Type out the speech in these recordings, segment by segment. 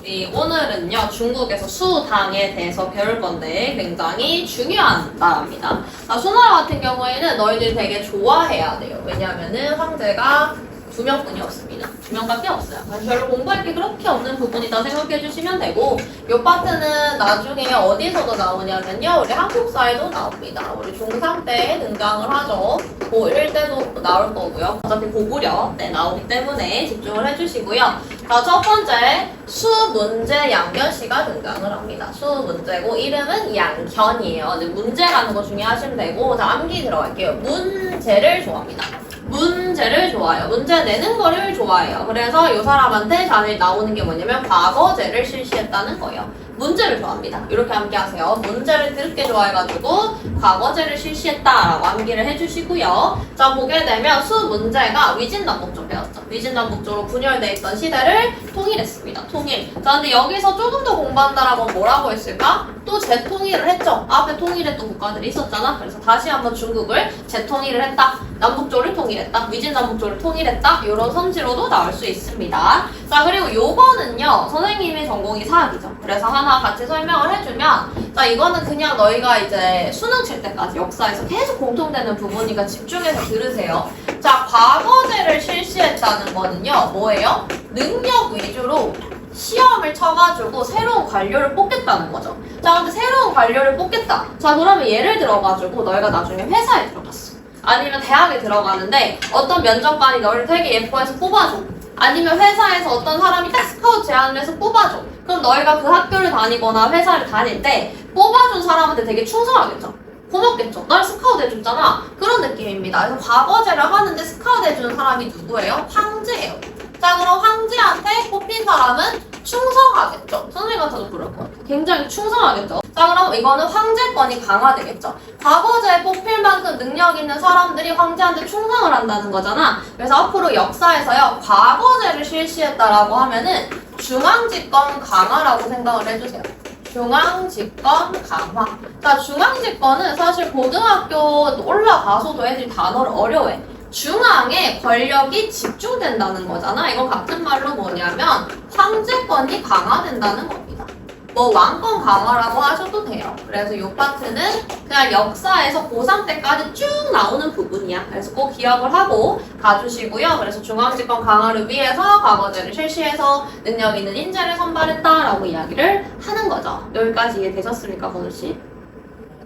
우리 오늘은요 중국에서 수당에 대해서 배울 건데 굉장히 중요한 나라입니다. 수나라 같은 경우에는 너희들이 되게 좋아해야 돼요. 왜냐하면은 황제가 2명뿐이 없습니다. 2명밖에 없어요. 별로 공부할 게 그렇게 없는 부분이다 생각해 주시면 되고, 이 파트는 나중에 어디서도 나오냐면요, 우리 한국사에도 나옵니다. 우리 중3 때 등장을 하죠. 고1 때도 나올 거고요. 어차피 고구려 때 나오기 때문에 집중을 해주시고요. 자, 첫 번째 수 문제 양견시가 등장을 합니다. 수 문제고 이름은 양견이에요. 문제라는 거 중요하시면 되고, 자, 암기 들어갈게요. 문제를 좋아합니다. 문제를 좋아해요. 문제 내는 거를 좋아해요. 그래서 이 사람한테 잘 나오는 게 뭐냐면 과거제를 실시했다는 거예요. 문제를 좋아합니다. 이렇게 암기하세요. 문제를 드럽게 좋아해가지고 과거제를 실시했다라고 암기를 해주시고요. 자, 보게 되면 수 문제가 위진남북조 배웠죠. 위진남북조로 분열돼 있던 시대를 통일했습니다. 통일. 자, 근데 여기서 조금 더 공부한다라고 뭐라고 했을까? 또 재통일을 했죠. 앞에 통일했던 국가들이 있었잖아. 그래서 다시 한번 중국을 재통일을 했다. 남북조를 통일했다. 위진남북조를 통일했다. 이런 성질로도 나올 수 있습니다. 자, 그리고 요거는요. 선생님의 전공이 사학이죠. 그래서 하나 같이 설명을 해주면, 자, 이거는 그냥 너희가 이제 수능 칠 때까지 역사에서 계속 공통되는 부분이니까 집중해서 들으세요. 자, 과거제를 실시했다는 거는요. 뭐예요? 능력 위주로 시험을 쳐가지고 새로운 관료를 뽑겠다는 거죠. 자, 근데 새로운 관료를 뽑겠다. 자, 그러면 예를 들어가지고 너희가 나중에 회사에 들어갔어. 아니면 대학에 들어가는데 어떤 면접관이 너를 되게 예뻐해서 뽑아줘. 아니면 회사에서 어떤 사람이 딱 스카우트 제안을 해서 뽑아줘. 그럼 너희가 그 학교를 다니거나 회사를 다닐 때 뽑아준 사람한테 되게 충성하겠죠. 고맙겠죠. 날 스카우트 해줬잖아. 그런 느낌입니다. 그래서 과거제를 하는데 스카우트 해주는 사람이 누구예요? 황제예요. 자, 그럼 황제한테 뽑힌 사람은 충성하겠죠. 선생님한테도 그럴 것 같아요. 굉장히 충성하겠죠. 자, 그럼 이거는 황제권이 강화되겠죠. 과거제에 뽑힐 만큼 능력 있는 사람들이 황제한테 충성을 한다는 거잖아. 그래서 앞으로 역사에서요, 과거제를 실시했다라고 하면은 중앙집권 강화라고 생각을 해주세요. 중앙집권 강화. 자, 중앙집권은 사실 고등학교 올라가서도 애들이 단어를 어려워해. 중앙에 권력이 집중된다는 거잖아. 이건 같은 말로 뭐냐면 황제권이 강화된다는 겁니다. 뭐 왕권 강화라고 하셔도 돼요. 그래서 이 파트는 그냥 역사에서 고3 때까지 쭉 나오는 부분이야. 그래서 꼭 기억을 하고 가주시고요. 그래서 중앙집권 강화를 위해서 과거제를 실시해서 능력 있는 인재를 선발했다라고 이야기를 하는 거죠. 여기까지 이해되셨습니까, 건우씨?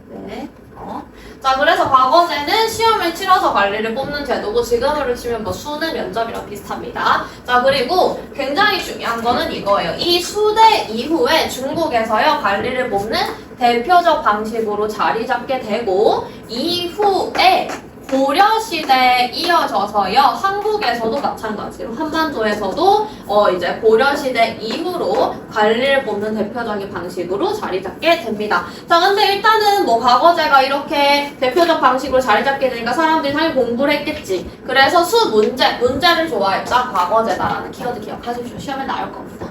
네. 자, 그래서 과거제는 시험을 치러서 관리를 뽑는 제도고, 지금으로 치면 뭐 수능 면접이랑 비슷합니다. 자, 그리고 굉장히 중요한 거는 이거예요. 이 수대 이후에 중국에서요 관리를 뽑는 대표적 방식으로 자리 잡게 되고, 이후에 고려시대에 이어져서요, 한국에서도 마찬가지로 한반도에서도 이제 고려시대 이후로 관리를 뽑는 대표적인 방식으로 자리 잡게 됩니다. 자, 근데 일단은 뭐 과거제가 이렇게 대표적 방식으로 자리 잡게 되니까 사람들이 당연히 공부를 했겠지. 그래서 수 문제를 좋아했다, 과거제다라는 키워드 기억하십시오. 시험에 나올 겁니다.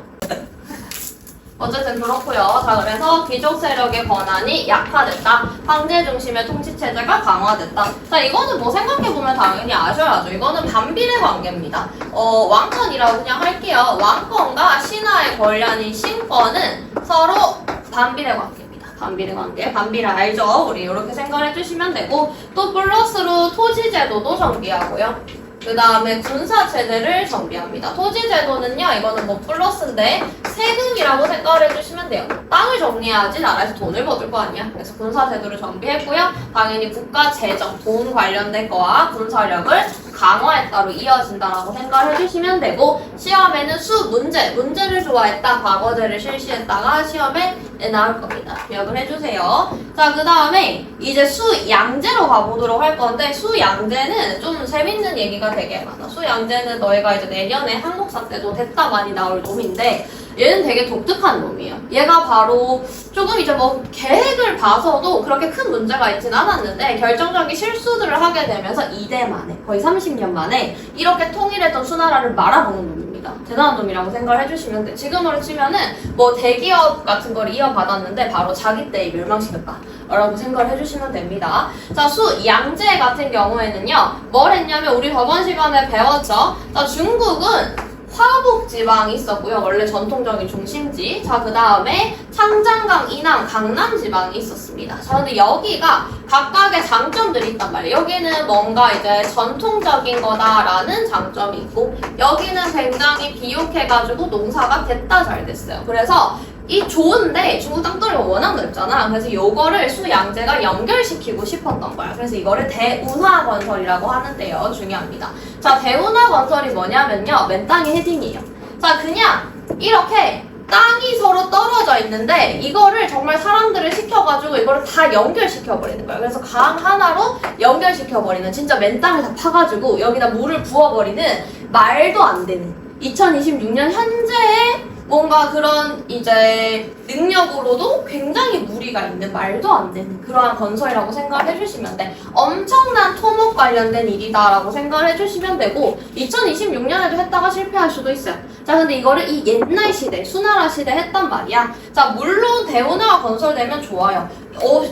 어쨌든 그렇고요. 자, 그래서 귀족 세력의 권한이 약화됐다. 황제 중심의 통치 체제가 강화됐다. 자, 이거는 뭐 생각해보면 당연히 아셔야죠. 이거는 반비례 관계입니다. 왕권이라고 그냥 할게요. 왕권과 신하의 권한인 신권은 서로 반비례 관계입니다. 반비례 관계. 반비례 알죠? 우리 이렇게 생각을 해주시면 되고, 또 플러스로 토지제도도 정비하고요. 그 다음에 군사체제를 정비합니다. 토지제도는요, 이거는 뭐 플러스인데 세금이라고 생각을 해주시면 돼요. 땅을 정리해야지 나라에서 돈을 벌을 거 아니야. 그래서 군사제도를 정비했고요. 당연히 국가재정, 돈 관련된 거와 군사력을 강화했다로 이어진다라고 생각을 해주시면 되고, 시험에는 수 문제를 좋아했다, 과거제를 실시했다가 시험에 나올 겁니다. 기억을 해주세요. 자, 그 다음에 이제 수양제로 가보도록 할 건데, 수양제는 좀 재밌는 얘기가 되게 많아. 수양제는 너희가 이제 내년에 한국사 때도 됐다 많이 나올 놈인데, 얘는 되게 독특한 놈이에요. 얘가 바로 조금 이제 뭐 계획을 봐서도 그렇게 큰 문제가 있진 않았는데, 결정적인 실수들을 하게 되면서 2대 만에, 거의 30년 만에 이렇게 통일했던 수나라를 말아먹는 놈입니다. 대단한 놈이라고 생각을 해주시면 돼. 지금으로 치면은 뭐 대기업 같은 걸 이어받았는데 바로 자기 때에 멸망시켰다 라고 생각을 해주시면 됩니다. 자, 수양제 같은 경우에는요, 뭘 했냐면 우리 저번 시간에 배웠죠. 자, 중국은 화북 지방이 있었고요. 원래 전통적인 중심지. 자, 그 다음에 창장강, 인왕, 강남 지방이 있었습니다. 자, 근데 여기가 각각의 장점들이 있단 말이에요. 여기는 뭔가 이제 전통적인 거다라는 장점이 있고, 여기는 굉장히 비옥해가지고 농사가 됐다 잘 됐어요. 그래서 이 좋은데 중국 땅덩이가 워낙 넓잖아. 그래서 요거를 수양제가 연결시키고 싶었던 거야. 그래서 이거를 대운하 건설이라고 하는데요. 중요합니다. 자, 대운하 건설이 뭐냐면요. 맨 땅에 헤딩이에요. 자, 그냥 이렇게 땅이 서로 떨어져 있는데 이거를 정말 사람들을 시켜가지고 이거를 다 연결시켜버리는 거예요. 그래서 강 하나로 연결시켜버리는, 진짜 맨 땅을 다 파가지고 여기다 물을 부어버리는 말도 안 되는 2026년 현재의 뭔가 그런 이제 능력으로도 굉장히 무리가 있는, 말도 안 되는 그러한 건설이라고 생각을 해주시면 돼. 엄청난 토목 관련된 일이다라고 생각을 해주시면 되고, 2026년에도 했다가 실패할 수도 있어요. 자, 근데 이거를 이 옛날 시대, 수나라 시대 했단 말이야. 자, 물론 대운하가 건설되면 좋아요.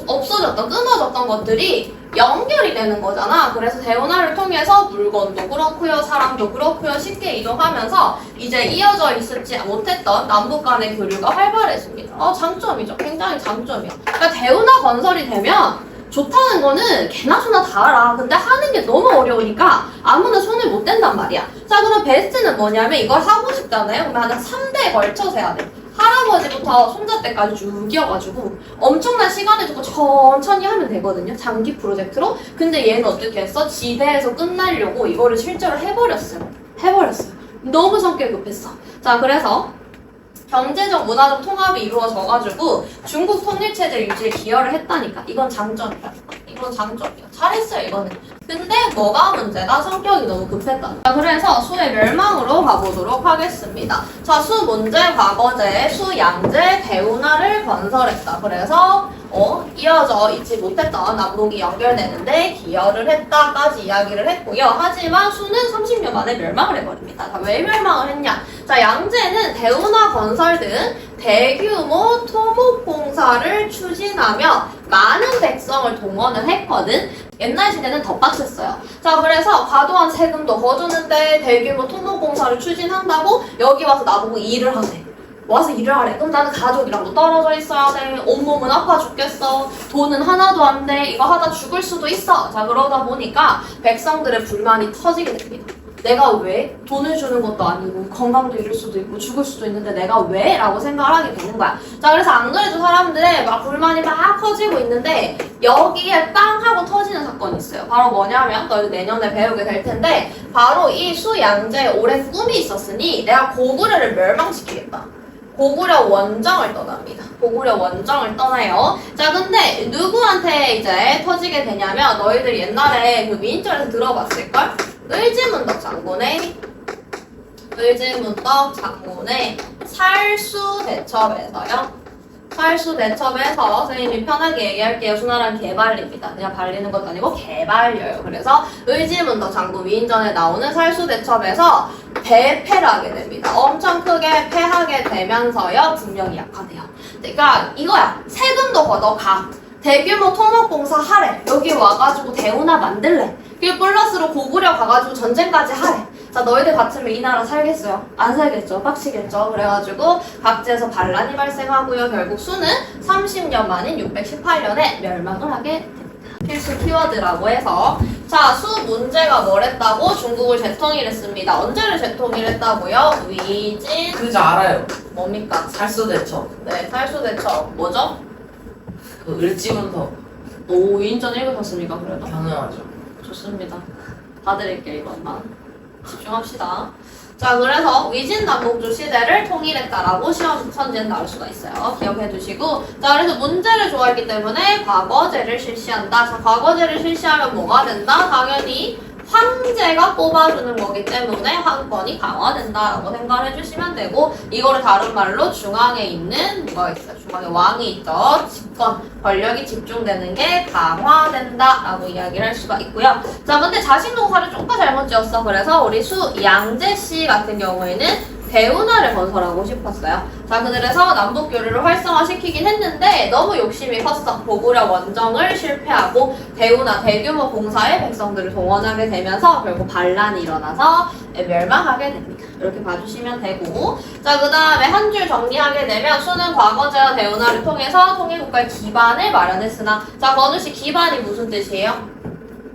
없어졌던, 끊어졌던 것들이 연결이 되는 거잖아. 그래서 대운하를 통해서 물건도 그렇고요, 사람도 그렇고요, 쉽게 이동하면서 이제 이어져 있지 못했던 남북 간의 교류가 활발해집니다. 장점이죠. 굉장히 장점이야. 그러니까 대운하 건설이 되면 좋다는 거는 개나 소나 다 알아. 근데 하는 게 너무 어려우니까 아무나 손을 못 댄단 말이야. 자, 그럼 베스트는 뭐냐면 이걸 하고 싶잖아요. 그러면 한 3대에 걸쳐서 해야 돼. 할아버지부터 손자 때까지 쭉 이어가지고 엄청난 시간을 두고 천천히 하면 되거든요. 장기 프로젝트로. 근데 얘는 어떻게 했어? 지대에서 끝나려고 이거를 실제로 해버렸어요. 너무 성격이 급했어. 자, 그래서 경제적, 문화적 통합이 이루어져가지고 중국 통일체제 유지에 기여를 했다니까. 이건 장점이야. 이건 장점이야. 잘했어요, 이거는. 근데 뭐가 문제다? 성격이 너무 급했다. 자, 그래서 수의 멸망으로 가보도록 하겠습니다. 자, 수 문제, 과거제, 수 양제, 대운하를 건설했다. 그래서 이어져 있지 못했던 남북이 연결되는데 기여를 했다까지 이야기를 했고요. 하지만 수는 30년 만에 멸망을 해버립니다. 자, 왜 멸망을 했냐? 자, 양제는 대운하 건설 등 대규모 토목공사를 추진하며 많은 백성을 동원을 했거든. 옛날 시대는 더 빡셌어요. 자, 그래서 과도한 세금도 거두는데 대규모 토목공사를 추진한다고 여기 와서 나보고 일을 하래. 와서 일을 하래. 그럼 나는 가족이랑도 떨어져 있어야 돼. 온몸은 아파 죽겠어. 돈은 하나도 안 돼. 이거 하다 죽을 수도 있어. 자, 그러다 보니까 백성들의 불만이 터지게 됩니다. 내가 왜? 돈을 주는 것도 아니고 건강도 잃을 수도 있고 죽을 수도 있는데 내가 왜? 라고 생각을 하게 되는 거야. 자, 그래서 안 그래도 사람들의 막 불만이 막 커지고 있는데 여기에 빵 하고 터지는 사건이 있어요. 바로 뭐냐면 너희들 내년에 배우게 될 텐데 바로 이 수양제에 오랜 꿈이 있었으니 내가 고구려를 멸망시키겠다. 고구려 원정을 떠납니다. 고구려 원정을 떠나요. 자, 근데 누구한테 이제 터지게 되냐면 너희들 옛날에 그 민인절에서 들어봤을걸? 을지문덕 장군의 살수대첩에서요. 살수대첩에서 선생님이 편하게 얘기할게요. 수나라는 개발립니다. 그냥 발리는 것도 아니고 개발려요. 그래서 을지문덕 장군 위인전에 나오는 살수대첩에서 대패를 하게 됩니다. 엄청 크게 패하게 되면서요. 국력이 약화돼요. 그러니까 이거야. 세금도 걷어가. 대규모 토목공사 하래. 여기 와가지고 대운하 만들래. 그리고 플러스로 고구려 가가지고 전쟁까지 하래. 자, 너희들 같으면 이 나라 살겠어요? 안 살겠죠? 빡치겠죠? 그래가지고 각지에서 반란이 발생하고요. 결국 수는 30년 만인 618년에 멸망을 하게 됩니다. 필수 키워드라고 해서 자, 수 문제가 뭐랬다고? 중국을 재통일했습니다. 언제를 재통일했다고요? 위진 그저 알아요. 뭡니까? 살수대첩. 네, 살수대첩 뭐죠? 그 을지문덕. 오, 위인전 읽으셨습니까? 그래도? 가능하죠. 좋습니다. 봐드릴게요, 이것만. 집중합시다. 자, 그래서 위진 남북조 시대를 통일했다라고 시험 천지에 나올 수가 있어요. 기억해 두시고. 자, 그래서 문제를 좋아했기 때문에 과거제를 실시한다. 자, 과거제를 실시하면 뭐가 된다? 당연히 황제가 뽑아주는 거기 때문에 황권이 강화된다라고 생각을 해주시면 되고, 이거를 다른 말로 중앙에 있는 뭐가 있어요? 중앙에 왕이 있죠. 집권, 권력이 집중되는 게 강화된다라고 이야기를 할 수가 있고요. 자, 근데 자신동사를 조금 잘못 지었어. 그래서 우리 양재 씨 같은 경우에는 대운하를 건설하고 싶었어요. 자, 그래서 남북 교류를 활성화시키긴 했는데 너무 욕심이 컸어. 고구려 원정을 실패하고 대운하 대규모 공사에 백성들을 동원하게 되면서 결국 반란이 일어나서 멸망하게 됩니다. 이렇게 봐주시면 되고, 자, 그 다음에 한 줄 정리하게 되면 수는 과거제와 대운하를 통해서 통일국가의 기반을 마련했으나, 자, 건우씨 기반이 무슨 뜻이에요?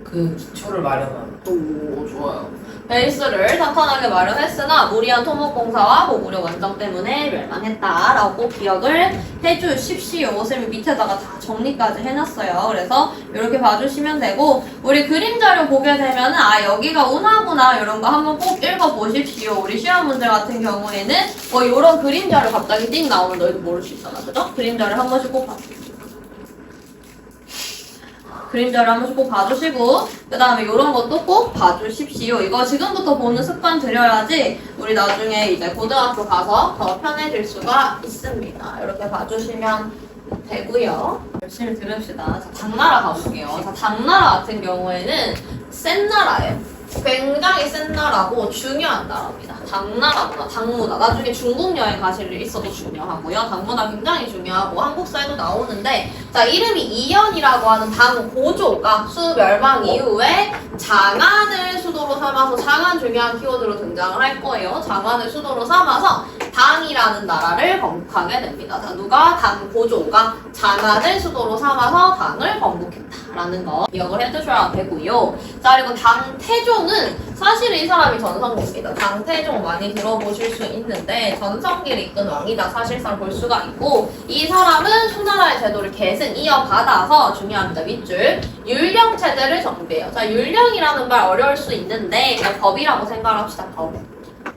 그 기초를 마련하는. 오, 좋아요. 베이스를 탄탄하게 마련했으나 무리한 토목공사와 고구려 원정 때문에 멸망했다라고 꼭 기억을 해주십시오. 쌤이 밑에다가 다 정리까지 해놨어요. 그래서 이렇게 봐주시면 되고, 우리 그림 자료 보게 되면은 여기가 운하구나 이런 거 한번 꼭 읽어보십시오. 우리 시험 문제 같은 경우에는 뭐 이런 그림 자료 갑자기 띵 나오면 너희도 모를 수 있잖아, 그죠? 그림 자료 한 번씩 꼭 봐. 그림자를 한 번씩 꼭 봐주시고, 그 다음에 이런 것도 꼭 봐주십시오. 이거 지금부터 보는 습관 들여야지 우리 나중에 이제 고등학교 가서 더 편해질 수가 있습니다. 이렇게 봐주시면 되고요. 열심히 들읍시다. 자, 당나라 가볼게요. 자, 당나라 같은 경우에는 센 나라예요. 굉장히 센 나라고 중요한 나라입니다. 당나라구나, 당무다. 나중에 중국 여행 가실 일 있어도 중요하고요. 당무다 굉장히 중요하고 한국사에도 나오는데, 자, 이름이 이연이라고 하는 당고조가 수멸망 이후에 장안을 수도로 삼아서, 장안 중요한 키워드로 등장을 할 거예요. 장안을 수도로 삼아서 당이라는 나라를 건국하게 됩니다. 자, 누가? 당고조가 장안을 수도로 삼아서 당을 건국했다라는 거 기억을 해두셔야 되고요. 자, 그리고 당태종은 사실 이 사람이 전성기입니다. 당태종 많이 들어보실 수 있는데 전성기를 이끈 왕이다 사실상 볼 수가 있고, 이 사람은 수나라의 제도를 계승 이어받아서, 중요합니다. 밑줄 율령 체제를 정비해요. 자, 율령이라는 말 어려울 수 있는데 그냥 법이라고 생각합시다.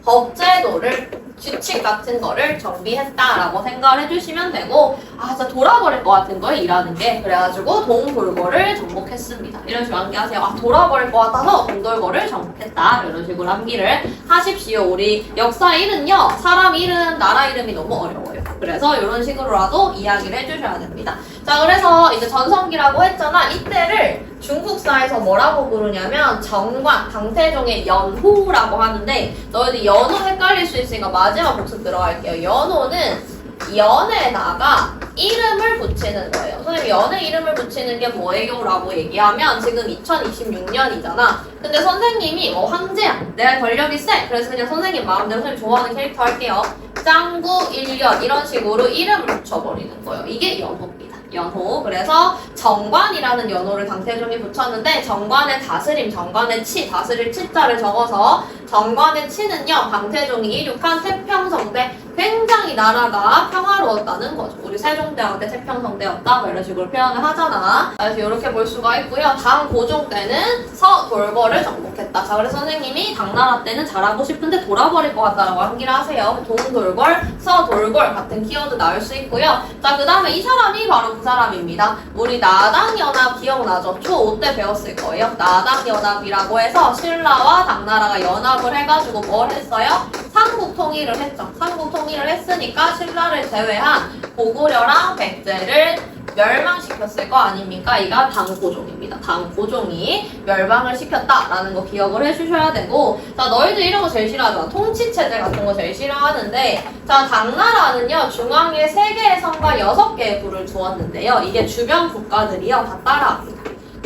법제도를, 규칙 같은 거를 정비했다라고 생각을 해주시면 되고, 진짜 돌아버릴 것 같은 거예요, 일하는 게. 그래가지고 동돌고를 정복했습니다. 이런 식으로 암기하세요. 돌아버릴 것 같아서 동돌고를 정복했다. 이런 식으로 암기를 하십시오. 우리 역사 일은요, 사람 이름, 나라 이름이 너무 어려워요. 그래서 이런 식으로라도 이야기를 해주셔야 됩니다. 자, 그래서 이제 전성기라고 했잖아. 이때를 중국사에서 뭐라고 부르냐면 정관, 당태종의 연호라고 하는데, 너희들 연호 헷갈릴 수 있으니까 마지막 복습 들어갈게요. 연호는 연에다가 이름을 붙이는 거예요. 선생님, 연에 이름을 붙이는 게 뭐예요? 라고 얘기하면 지금 2026년이잖아. 근데 선생님이 황제야, 내가 권력이 세, 그래서 그냥 선생님 마음대로 선생님 좋아하는 캐릭터 할게요. 짱구, 일년 이런 식으로 이름을 붙여버리는 거예요. 이게 연호입니다. 연호. 그래서 정관이라는 연호를 당태종이 붙였는데, 정관의 다스림, 정관의 치, 다스릴 치자를 적어서 정관의 치는요, 당태종이 이륙한 태평성대, 굉장히 나라가 평화로웠다는 거죠. 우리 세종대왕 때 태평성대였다, 이런 식으로 표현을 하잖아. 그래서 이렇게 볼 수가 있고요. 당고종 때는 서돌궐을 정복했다. 자, 그래서 선생님이 당나라 때는 잘하고 싶은데 돌아버릴 것 같다라고 암기를 하세요. 동돌궐, 서돌궐 같은 키워드 나올 수 있고요. 자, 그 다음에 이 사람이 바로 그 사람입니다. 우리 나당연합 기억나죠? 초5 때 배웠을 거예요. 나당연합이라고 해서 신라와 당나라가 연합을 해가지고 뭘 했어요? 삼국 통일을 했죠. 삼국 통일을 했으니까 신라를 제외한 고구려랑 백제를 멸망시켰을 거 아닙니까? 이가 당고종입니다. 당고종이 멸망을 시켰다라는 거 기억을 해주셔야 되고, 자, 너희들 이런 거 제일 싫어하잖아. 통치체제 같은 거 제일 싫어하는데, 자, 당나라는요, 중앙에 3개의 성과 6개의 부를 두었는데요. 이게 주변 국가들이요, 다 따라합니다.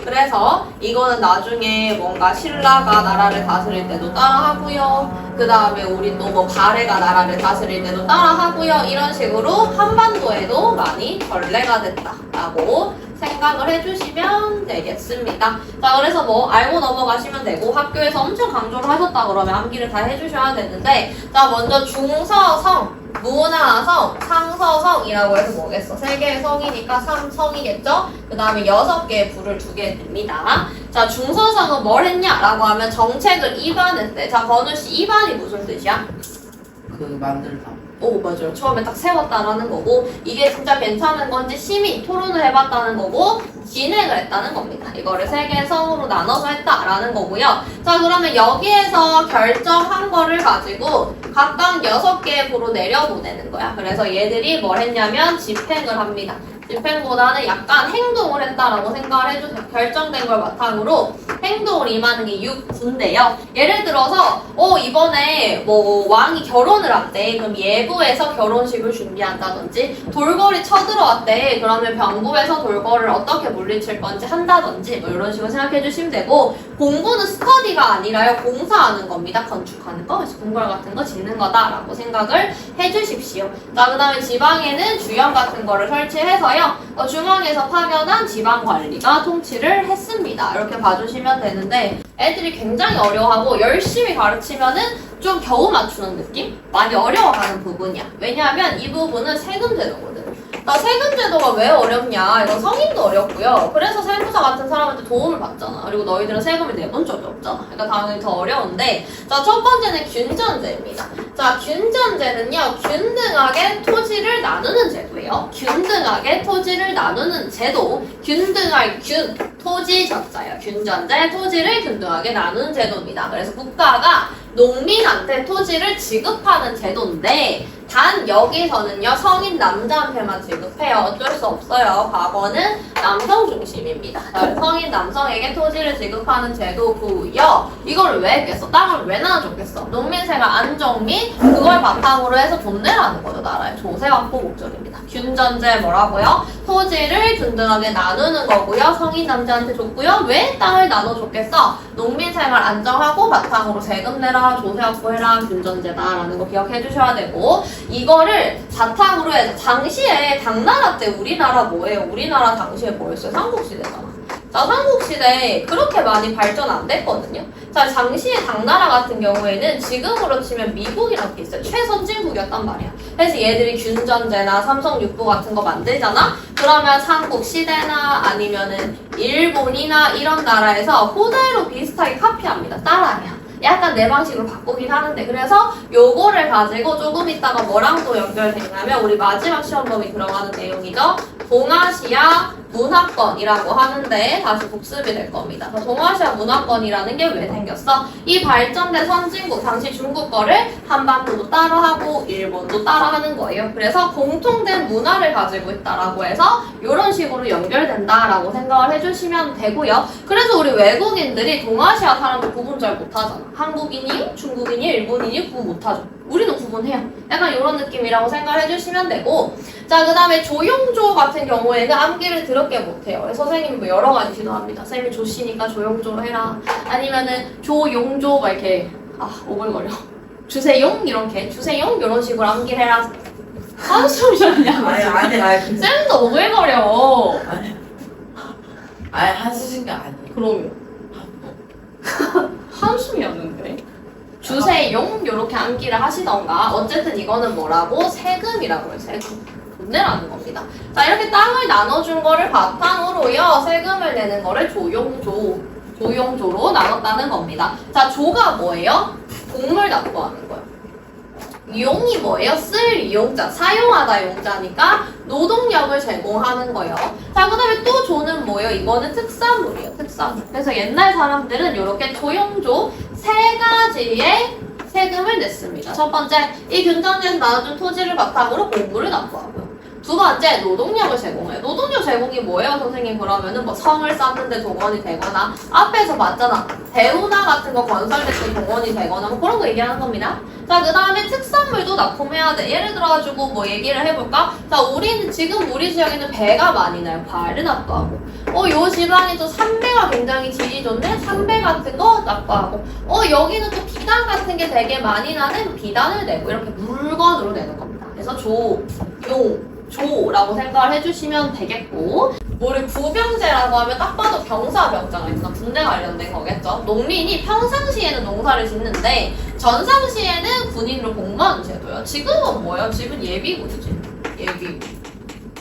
그래서 이거는 나중에 뭔가 신라가 나라를 다스릴 때도 따라하고요. 그 다음에 우리 또 뭐 발해가 나라를 다스릴 때도 따라하고요. 이런 식으로 한반도에도 많이 전래가 됐다라고 생각을 해주시면 되겠습니다. 자, 그래서 뭐 알고 넘어가시면 되고, 학교에서 엄청 강조를 하셨다 그러면 암기를 다 해주셔야 되는데, 자, 먼저 중서성, 문화성, 상서성이라고 해서 뭐겠어? 3개의 성이니까 3성이겠죠? 그 다음에 6개의 부를 두게 됩니다. 자, 중서성은 뭘 했냐라고 하면 정책을 이반했대. 자, 건우씨, 이반이 무슨 뜻이야? 만들다. 오, 맞아요. 처음에 딱 세웠다라는 거고, 이게 진짜 괜찮은 건지 심의, 토론을 해봤다는 거고, 진행을 했다는 겁니다. 이거를 3개의 성으로 나눠서 했다라는 거고요. 자, 그러면 여기에서 결정한 거를 가지고 각각 6개의 부로 내려보내는 거야. 그래서 얘들이 뭘 했냐면 집행을 합니다. 집행보다는 약간 행동을 했다라고 생각을 해주세요. 결정된 걸 바탕으로 행동을 임하는 게 6부인데요. 예를 들어서 이번에 뭐 왕이 결혼을 한대. 그럼 예부에서 결혼식을 준비한다든지 돌궐이 쳐들어왔대. 그러면 병부에서 돌궐을 어떻게 물리칠 건지 한다든지 뭐 이런 식으로 생각해 주시면 되고 공부는 스터디가 아니라요. 공사하는 겁니다. 건축하는 거, 궁궐 같은 거 짓는 거다라고 생각을 해주십시오. 자, 그 다음에 지방에는 주영 같은 거를 설치해서요. 중앙에서 파견한 지방관리가 통치를 했습니다. 이렇게 봐주시면 되는데 애들이 굉장히 어려워하고 열심히 가르치면은 좀 겨우 맞추는 느낌? 많이 어려워하는 부분이야. 왜냐하면 이 부분은 세금제도거든. 나 세금제도가 왜 어렵냐? 이건 성인도 어렵고요. 그래서 세무사 같은 사람한테 도움을 받잖아. 그리고 너희들은 세금을 내본 적이 없잖아. 그러니까 당연히 더 어려운데 자, 첫 번째는 균전제입니다. 자, 균전제는요. 균등하게 토지를 나누는 제도예요. 균등하게 토지를 나누는 제도. 균등할 균, 토지 적자예요. 균전제, 토지를 균등하게 나누는 제도입니다. 그래서 국가가 농민한테 토지를 지급하는 제도인데 단 여기서는요 성인 남자한테만 지급해요. 어쩔 수 없어요. 과거는 남성 중심입니다. 성인 남성에게 토지를 지급하는 제도고요. 이거를 왜 했겠어? 땅을 왜 나눠줬겠어? 농민생활 안정 및 그걸 바탕으로 해서 돈 내라는 거죠. 나라의 조세 확보 목적입니다. 균전제 뭐라고요? 토지를 균등하게 나누는 거고요. 성인 남자한테 줬고요. 왜 땅을 나눠줬겠어? 농민생활 안정하고 바탕으로 세금 내라, 조세 확보해라, 균전제다라는 거 기억해 주셔야 되고 이거를 바탕으로 해서 당시에 당나라 때 우리나라 뭐예요? 우리나라 당시에 뭐였어요? 삼국시대잖아. 자, 삼국시대 그렇게 많이 발전 안 됐거든요. 자, 당시에 당나라 같은 경우에는 지금으로 치면 미국이랑 비슷해. 최선진국이었단 말이야. 그래서 얘들이 균전제나 삼성육부 같은 거 만들잖아? 그러면 삼국시대나 아니면은 일본이나 이런 나라에서 그대로 비슷하게 카피합니다. 따라해요. 약간 내 방식으로 바꾸긴 하는데 그래서 요거를 가지고 조금 있다가 뭐랑 또 연결되냐면 우리 마지막 시험범위 들어가는 내용이죠. 동아시아 문화권이라고 하는데 다시 복습이 될 겁니다. 동아시아 문화권이라는 게 왜 생겼어? 이 발전된 선진국, 당시 중국 거를 한반도도 따라하고 일본도 따라하는 거예요. 그래서 공통된 문화를 가지고 있다라고 해서 이런 식으로 연결된다라고 생각을 해주시면 되고요. 그래서 우리 외국인들이 동아시아 사람들 구분 잘 못하잖아. 한국인이, 중국인이, 일본인이 구분 못하죠. 우리는 구분해요. 약간 이런 느낌이라고 생각을 해주시면 되고 자, 그 다음에 조용조 같은 경우에는 암기를 더럽게 못해요. 그래서 선생님이 뭐 여러 가지 지도합니다. 쌤이 조씨니까 조용조로 해라. 아니면은 조용조 막 이렇게 오글거려. 주세용 이렇게 주세용 이런 식으로 암기를 해라. 한숨이었냐고. 아니. 쌤도 오글거려. 아니 한수신 게 아니에요. 그러면 한숨이었는데. 주세용 이렇게 암기를 하시던가 어쨌든 이거는 뭐라고? 세금이라고 해요. 세금. 돈 내라는 겁니다. 자, 이렇게 땅을 나눠준 거를 바탕으로요. 세금을 내는 거를 조용조로 나눴다는 겁니다. 자, 조가 뭐예요? 곡물 납부하는 거예요. 용이 뭐예요? 쓸 용자, 사용하다 용자니까 노동력을 제공하는 거예요. 자, 그 다음에 또 조는 뭐예요? 이거는 특산물이에요. 특산물. 그래서 옛날 사람들은 이렇게 조용조 세 가지의 세금을 냈습니다. 첫 번째, 이 균전제에서 나눠준 토지를 바탕으로 곡물을 납부하고요. 두 번째, 노동력을 제공해요. 노동력 제공이 뭐예요, 선생님? 그러면은 뭐 성을 쌓는데 동원이 되거나 앞에서 봤잖아. 대운하 같은 거 건설됐던 동원이 되거나 뭐 그런 거 얘기하는 겁니다. 자, 그 다음에 특산물도 납품해야 돼. 예를 들어가지고 뭐 얘기를 해볼까? 자, 우리는 지금 우리 지역에는 배가 많이 나요. 과일을 납부하고. 요 지방이 또 삼배가 굉장히 질이 좋네? 삼배 같은 거 납부하고. 여기는 또 비단 같은 게 되게 많이 나는 비단을 내고 이렇게 물건으로 내는 겁니다. 그래서 조라고 생각을 해주시면 되겠고 우리 부병제라고 하면 딱 봐도 병사 병자가 있잖아. 군대 관련된 거겠죠. 농민이 평상시에는 농사를 짓는데 전상시에는 군인으로 복무하는 제도예요. 지금은 뭐예요? 지금 예비군이지.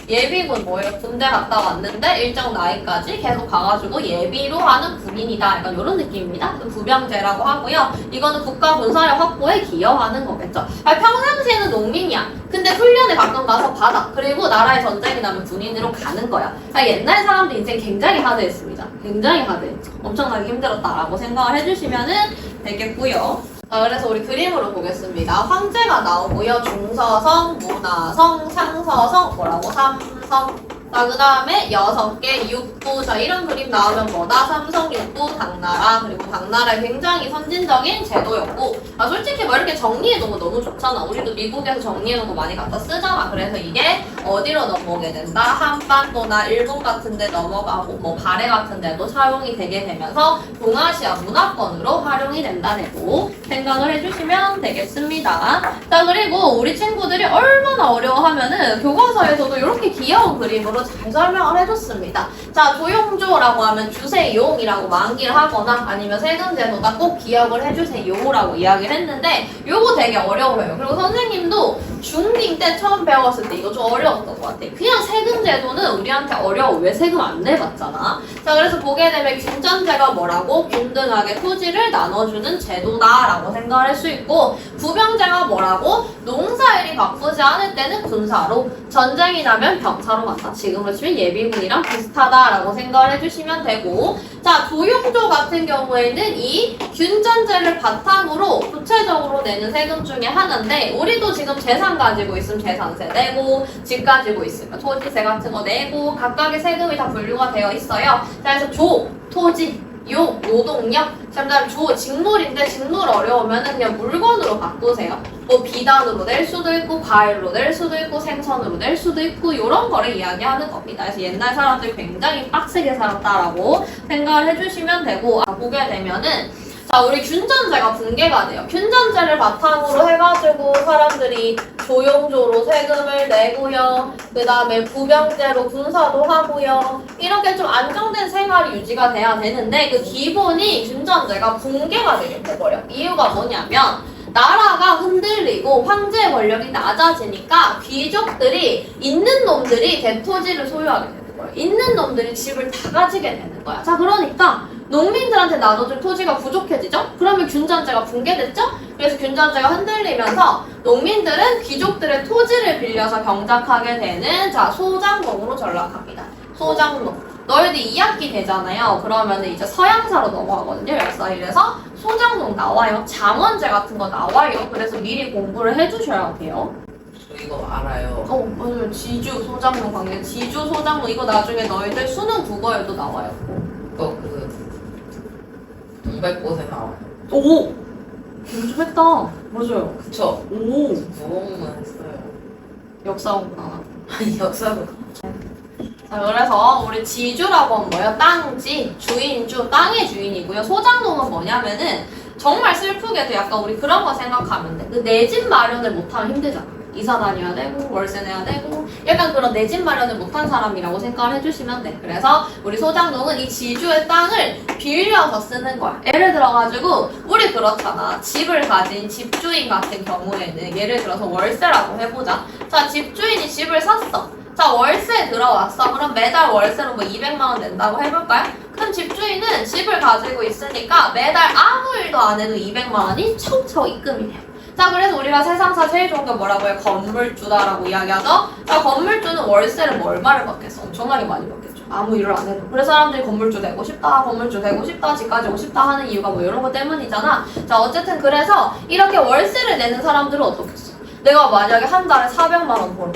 예비군 뭐예요? 군대 갔다 왔는데 일정 나이까지 계속 가가지고 예비로 하는 군인이다. 약간 이런 느낌입니다. 부병제라고 하고요. 이거는 국가 군사력 확보에 기여하는 거겠죠. 평상시에는 농민이야. 근데 훈련에 가끔 가서 받아. 그리고 나라에 전쟁이 나면 군인으로 가는 거야. 옛날 사람들 인생 굉장히 하드했습니다. 굉장히 하드했죠. 엄청나게 힘들었다라고 생각을 해주시면 되겠고요. 그래서 우리 그림으로 보겠습니다. 황제가 나오고요. 중서성, 문화성, 상서성, 뭐라고? 삼성, 자, 그 다음에 6개 육부. 자, 이런 그림 나오면 뭐다? 삼성 육부 당나라. 그리고 당나라의 굉장히 선진적인 제도였고, 아, 솔직히 뭐 이렇게 정리해놓은 거 너무 좋잖아. 우리도 미국에서 정리해놓은 거 많이 갖다 쓰잖아. 그래서 이게 어디로 넘어오게 된다? 한반도나 일본 같은 데 넘어가고, 뭐 발해 같은 데도 사용이 되게 되면서 동아시아 문화권으로 활용이 된다고 생각을 해주시면 되겠습니다. 자, 그리고 우리 친구들이 얼마나 어려워하면은 교과서에서도 이렇게 귀여운 그림으로 잘 설명을 해줬습니다. 자, 조용조라고 하면 주세용이라고 만기를 하거나 아니면 세금제도가 꼭 기억을 해주세요라고 이야기를 했는데 요거 되게 어려워요. 그리고 선생님도 중2 때 처음 배웠을 때 이거 좀 어려웠던 것 같아요. 그냥 세금제도는 우리한테 어려워. 왜 세금 안 내봤잖아. 자, 그래서 보게 되면 균전제가 뭐라고? 균등하게 토지를 나눠주는 제도다라고 생각을 할 수 있고, 부병제가 뭐라고? 농사일이 바쁘지 않을 때는 군사로, 전쟁이 나면 병사로 간다. 지금으로 치면 예비군이랑 비슷하다라고 생각을 해주시면 되고, 자, 조용조 같은 경우에는 이 균전제를 바탕으로 구체적으로 내는 세금 중에 하나인데, 우리도 지금 재산 가지고 있으면 재산세 내고, 집 가지고 있으면 토지세 같은 거 내고, 각각의 세금이 다 분류가 되어 있어요. 자, 그래서 조, 토지, 용, 노동력, 자, 그다음 조, 직물인데 직물 어려우면은 그냥 물건으로 바꾸세요. 뭐 비단으로 낼 수도 있고, 과일로 낼 수도 있고, 생선으로 낼 수도 있고, 이런 거를 이야기하는 겁니다. 그래서 옛날 사람들이 굉장히 빡세게 살았다라고 생각을 해주시면 되고, 보게 되면은 자, 우리 균전제가 붕괴가 돼요. 균전제를 바탕으로 해가지고 사람들이 조용조로 세금을 내고요. 그 다음에 부병제로 군사도 하고요. 이렇게 좀 안정된 생활이 유지가 돼야 되는데 그 기본이 균전제가 붕괴가 되게 돼버려. 이유가 뭐냐면 나라가 흔들리고 황제의 권력이 낮아지니까 귀족들이 있는 놈들이 대토지를 소유하게 되는 거예요. 있는 놈들이 집을 다 가지게 되는 거야. 자, 그러니까 농민들한테 나눠줄 토지가 부족해지죠? 그러면 균전제가 붕괴됐죠? 그래서 균전제가 흔들리면서 농민들은 귀족들의 토지를 빌려서 경작하게 되는 자 소장농으로 전락합니다. 소장농. 너희들 2학기 되잖아요. 그러면 이제 서양사로 넘어가거든요. 역사 이래서 소장농 나와요. 장원제 같은 거 나와요. 그래서 미리 공부를 해주셔야 돼요. 저 이거 알아요. 맞아요. 지주 소장농 관계. 지주 소장농 이거 나중에 너희들 수능 국어에도 나와요. 이거 동백꽃에 나와요. 오! 공부했다. 맞아요. 그쵸? 오! 무공은 했어요. 역사 공부 안 하고. 아니 역사도. 자, 그래서 우리 지주라고 하면 뭐예요? 땅지, 주인주, 땅의 주인이고요. 소장농은 뭐냐면은 정말 슬프게도 약간 우리 그런 거 생각하면 돼. 그 내 집 마련을 못하면 힘들잖아. 이사 다녀야 되고 월세 내야 되고 약간 그런 내 집 마련을 못한 사람이라고 생각을 해주시면 돼. 그래서 우리 소장농은 이 지주의 땅을 빌려서 쓰는 거야. 예를 들어가지고 우리 그렇잖아. 집을 가진 집주인 같은 경우에는 예를 들어서 월세라고 해보자. 자, 집주인이 집을 샀어. 자, 월세 들어왔어. 그럼 매달 월세로 뭐 200만 원 낸다고 해볼까요? 그럼 집주인은 집을 가지고 있으니까 매달 아무 일도 안 해도 200만 원이 척척 입금이 돼요. 자, 그래서 우리가 세상사 제일 좋은 게 뭐라고 해요? 건물주다라고 이야기하죠? 자, 건물주는 월세를 뭐 얼마를 받겠어? 엄청나게 많이 받겠죠. 아무 일을 안 해도. 그래서 사람들이 건물주 되고 싶다, 건물주 되고 싶다, 집 가지고 싶다 하는 이유가 뭐 이런 거 때문이잖아. 자, 어쨌든 그래서 이렇게 월세를 내는 사람들은 어떻겠어? 내가 만약에 한 달에 400만 원 벌어.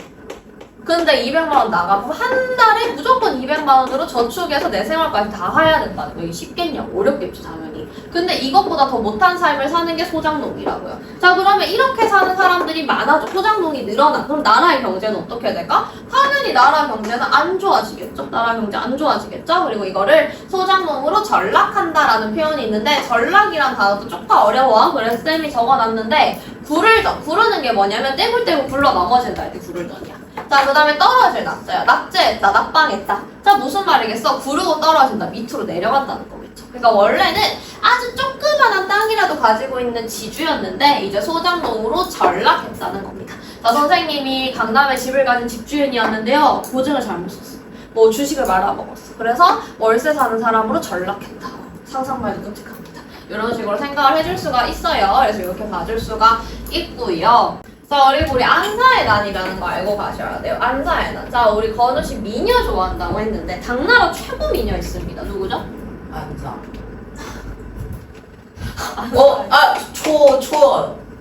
근데 200만 원 나가면 한 달에 무조건 200만 원으로 저축해서 내 생활까지 다 해야 된다는 거. 이게 쉽겠냐고. 어렵겠죠, 당연히. 근데 이것보다 더 못한 삶을 사는 게 소장농이라고요. 자, 그러면 이렇게 사는 사람들이 많아져. 소장농이 늘어나. 그럼 나라의 경제는 어떻게 될까? 당연히 나라 경제는 안 좋아지겠죠. 나라 경제 안 좋아지겠죠. 그리고 이거를 소장농으로 전락한다라는 표현이 있는데 전락이란 단어도 조금 어려워. 그래서 쌤이 적어놨는데 굴을 져. 구르는 게 뭐냐면 떼굴떼굴 굴러 넘어진다. 이렇게 굴을 져냐. 자, 그 다음에 떨어질 낙자야. 낙제했다, 낙방했다. 자, 무슨 말이겠어? 구르고 떨어진다. 밑으로 내려간다는 거겠죠. 그러니까 원래는 아주 조그만한 땅이라도 가지고 있는 지주였는데 이제 소장농으로 전락했다는 겁니다. 자, 선생님이 강남에 집을 가진 집주인이었는데요. 보증을 잘못 썼어. 뭐 주식을 말아먹었어. 그래서 월세 사는 사람으로 전락했다. 상상만 해도 끔찍합니다. 이런 식으로 생각을 해줄 수가 있어요. 그래서 이렇게 봐줄 수가 있고요. 자, 그리고 우리 안사의 난이라는 거 알고 가셔야 돼요. 안사의 난. 자, 우리 건우 씨 미녀 좋아한다고 했는데 당나라 최고 미녀 있습니다. 누구죠? 안사.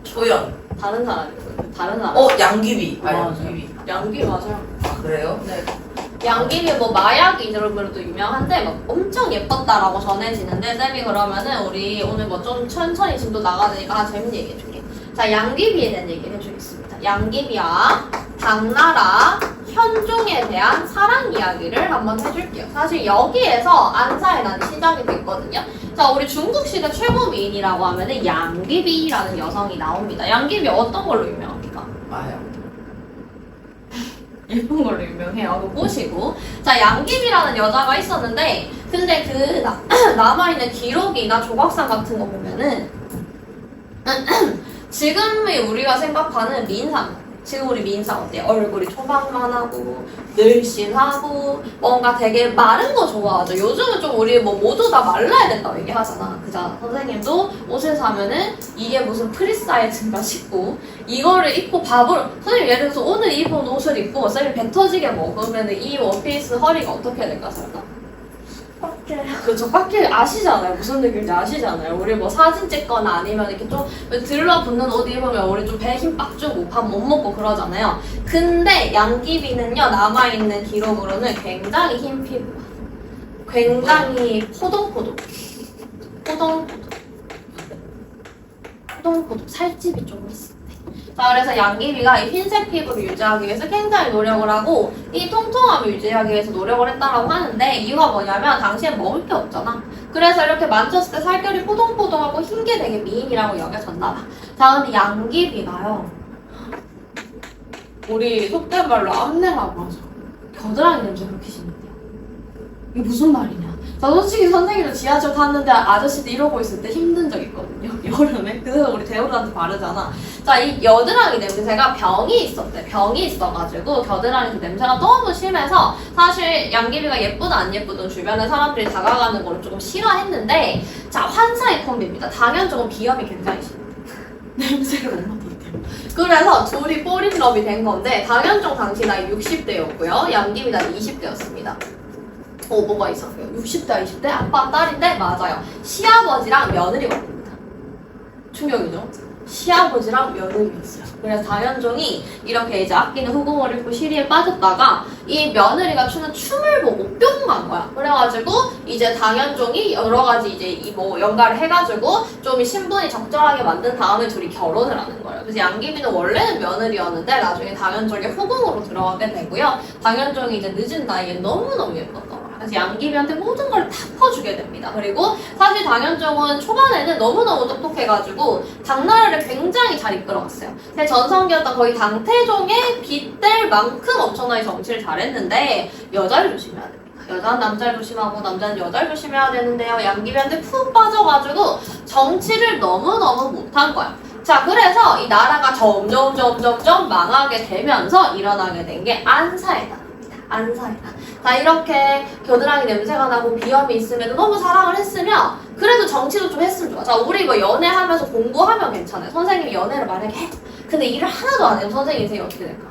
조연. 다른 사람이고요. 다른 사람. 양귀비. 맞아요. 양귀비. 양귀 맞아요. 아, 그래요? 네. 양귀비 뭐 마약 이름으로도 유명한데 막 엄청 예뻤다라고 전해지는데 쌤이 그러면은 우리 오늘 뭐 좀 천천히 지금도 나가니까 재밌는 얘기 해줄게. 자, 양귀비에 대한 얘기 해주겠습니다. 양귀비와 당나라 현종에 대한 사랑 이야기를 한번 해줄게요. 사실 여기에서 안사의 난이 시작이 됐거든요. 자, 우리 중국시대 최고 미인이라고 하면은 양귀비라는 여성이 나옵니다. 양귀비 어떤 걸로 유명합니까? 마약. 예쁜 걸로 유명해요. 그거 보시고. 자, 양귀비라는 여자가 있었는데, 근데 그 남아있는 기록이나 조각상 같은 거 보면은, 지금의 우리가 생각하는 미인상. 지금 우리 미인상 어때요? 얼굴이 초박만하고, 늘씬하고, 뭔가 되게 마른 거 좋아하죠. 요즘은 좀 우리 뭐 모두 다 말라야 된다고 얘기하잖아. 그잖아. 선생님도 옷을 사면은 이게 무슨 프리사이즈인가 싶고, 이거를 입고 밥을, 선생님 예를 들어서 오늘 입은 옷을 입고, 선생님 배 터지게 먹으면은 이 원피스 허리가 어떻게 될까, 설마? 빡게. 그렇죠. 빡게 아시잖아요. 무슨 느낌인지 아시잖아요. 우리 뭐 사진 찍거나 아니면 이렇게 좀 들러붙는 옷 입으면 우리 좀 배 힘 빡 주고 밥 못 먹고 그러잖아요. 근데 양귀비는요, 남아있는 기록으로는 굉장히 흰 피부. 굉장히 포동포동. 포동포동. 살집이 좀 있어. 자, 그래서 양귀비가 이 흰색 피부를 유지하기 위해서 굉장히 노력을 하고 이 통통함을 유지하기 위해서 노력을 했다라고 하는데 이유가 뭐냐면 당시엔 먹을 게 없잖아. 그래서 이렇게 만졌을 때 살결이 포동포동하고 흰 게 되게 미인이라고 여겨졌나 봐. 자, 근데 양귀비가요, 우리 속된 말로 암내라고 하죠. 겨드랑이 냄새 그렇게 심했대요. 이게 무슨 말이냐? 자, 솔직히 선생님도 지하철 탔는데 아저씨들 이러고 있을 때 힘든 적 있거든요. 여름에. 그래서 우리 데오드란트 바르잖아. 자, 이 겨드랑이 냄새가 병이 있었대. 병이 있어가지고 겨드랑이 냄새가 너무 심해서 사실 양귀비가 예쁘든 안 예쁘든 주변에 사람들이 다가가는 걸 조금 싫어했는데, 자, 환사의 콤비입니다. 당연적으로 비염이 굉장히 심해요. 냄새가 너무 맡았대요. 그래서 둘이 뽀린럽이 된 건데 당연종 당시 나이 60대였고요. 양귀비 나이 20대였습니다. 뭐가 있었어요? 60대, 20대? 아빠, 딸인데? 맞아요. 시아버지랑 며느리가 됩니다. 충격이죠? 시아버지랑 며느리였어요. 그래서 당현종이 이렇게 이제 아끼는 후궁을 입고 시리에 빠졌다가 이 며느리가 추는 춤을 보고 뿅 간 거야. 그래가지고 이제 당현종이 여러 가지 이제 이 뭐 연가를 해가지고 좀 신분이 적절하게 만든 다음에 둘이 결혼을 하는 거예요. 그래서 양귀비는 원래는 며느리였는데 나중에 당현종의 후궁으로 들어가게 되고요. 당현종이 이제 늦은 나이에 너무너무 예뻤던 거예요. 그래서 양귀비한테 모든 걸 다 퍼주게 됩니다. 그리고 사실 당현종은 초반에는 너무너무 똑똑해가지고 당나라를 굉장히 잘 이끌어갔어요. 제 전성기였던 거의 당태종에 빗댈 만큼 엄청나게 정치를 잘했는데 여자를 조심해야 됩니다. 여자는 남자를 조심하고 남자는 여자를 조심해야 되는데요. 양귀비한테 푹 빠져가지고 정치를 너무너무 못한 거야. 자, 그래서 이 나라가 점점 망하게 되면서 일어나게 된 게 안사의 난입니다. 안사의 난. 자, 이렇게 겨드랑이 냄새가 나고 비염이 있으면 너무 사랑을 했으면 그래도 정치도 좀 했으면 좋아. 자, 우리 뭐 연애하면서 공부하면 괜찮아요. 선생님이 연애를 만약에 해. 근데 일을 하나도 안 해요. 선생님 인생이 어떻게 될까?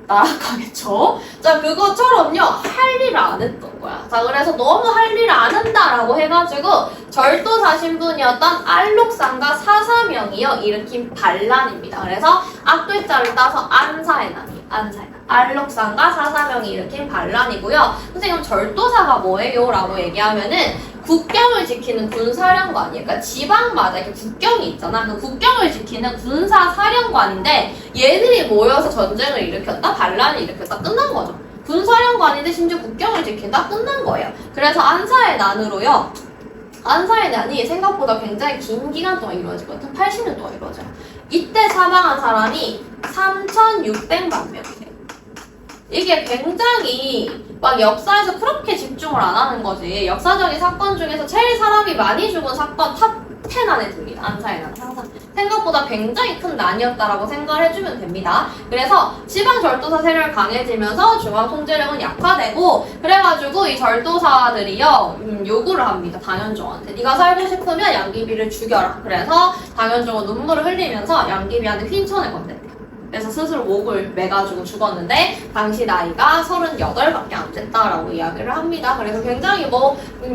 나락하겠죠? 자, 그것처럼요, 할 일을 안 했던 거야. 자, 그래서 너무 할 일을 안 한다라고 해가지고 절도사 신분이었던 알록산과 사사명이요 일으킨 반란입니다. 그래서 앞글자를 따서 안사의 난이, 안사의 난. 알록산과 사사명이 일으킨 반란이고요. 선생님, 절도사가 뭐예요? 라고 얘기하면은 국경을 지키는 군사령관이에요. 그러니까 지방마다 이렇게 국경이 있잖아. 그 국경을 지키는 군사사령관인데 얘들이 모여서 전쟁을 일으켰다, 반란을 일으켰다, 끝난 거죠. 군사령관인데 심지어 국경을 지킨다, 끝난 거예요. 그래서 안사의 난으로요. 안사의 난이 생각보다 굉장히 긴 기간 동안 이루어지거든요. 80년 동안 이루어져요. 이때 사망한 사람이 3,600만 명이에요. 이게 굉장히 막 역사에서 그렇게 집중을 안 하는 거지. 역사적인 사건 중에서 제일 사람이 많이 죽은 사건 탑10 안에 듭니다. 안사의 난 항상. 생각보다 굉장히 큰 난이었다라고 생각을 해주면 됩니다. 그래서 지방 절도사 세력이 강해지면서 중앙 통제력은 약화되고 그래가지고 이 절도사들이요 요구를 합니다. 당현종한테. 네가 살고 싶으면 양귀비를 죽여라. 그래서 당현종은 눈물을 흘리면서 양귀비한테 휜천을 건넸대요. 그래서 스스로 목을 매가지고 죽었는데 당시 나이가 38밖에 안 됐다라고 이야기를 합니다. 그래서 굉장히